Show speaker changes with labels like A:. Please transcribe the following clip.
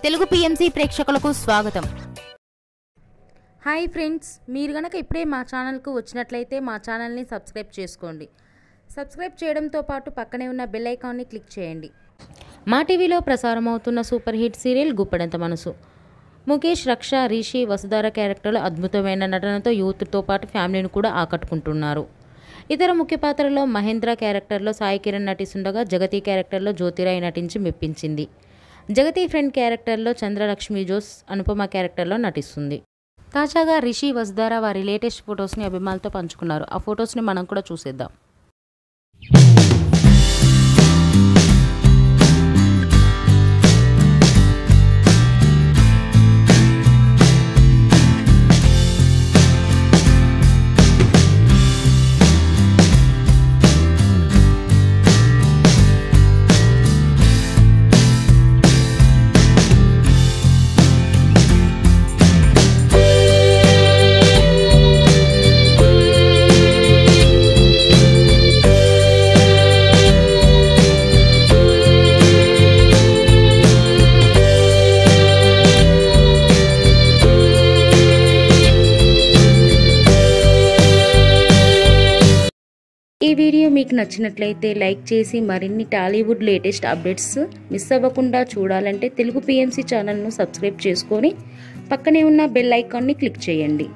A: Telugu PMC ప్రేక్షకులకు స్వాగతం.
B: Hi friends, మీరు గనక ఇప్పుడే మా ఛానల్కు వచ్చినట్లయితే మా ఛానల్ని సబ్స్క్రైబ్ చేసుకోండి. సబ్స్క్రైబ్ చేయడంతో పాటు పక్కనే ఉన్న బెల్ ఐకాన్ని క్లిక్ చేయండి. మా టీవీలో ప్రసారం అవుతున్న సూపర్ హిట్ సీరియల్ గుప్పెడంత మనసు. ముఖేష్, రక్ష, రిషి, వసుధార క్యారెక్టర్లు అద్భుతమైన నటనతో యూత్తో పాటు ఫ్యామిలీని కూడా ఆకట్టుకుంటున్నారు. ఇతర ముఖ్య పాత్రలో మహేంద్ర క్యారెక్టర్లో సాయి కిరణ్ నటిస్తుండగా జగతి క్యారెక్టర్లో జ్యోతిరాయ్ నటించి మెప్పించింది. జగతి ఫ్రెండ్ క్యారెక్టర్లో చంద్రలక్ష్మి జోస్ అనుపమ క్యారెక్టర్లో నటిస్తుంది. తాజాగా రిషి, వసుధార వారి లేటెస్ట్ ఫొటోస్ని అభిమానులతో పంచుకున్నారు. ఆ ఫొటోస్ని మనం కూడా చూసేద్దాం. ఈ వీడియో మీకు నచ్చినట్లయితే లైక్ చేసి మరిన్ని టాలీవుడ్ లేటెస్ట్ అప్డేట్స్ మిస్ అవ్వకుండా చూడాలంటే తెలుగు పిఎంసి ఛానల్ను సబ్స్క్రైబ్ చేసుకొని పక్కనే ఉన్న బెల్ ఐకాన్ని క్లిక్ చేయండి.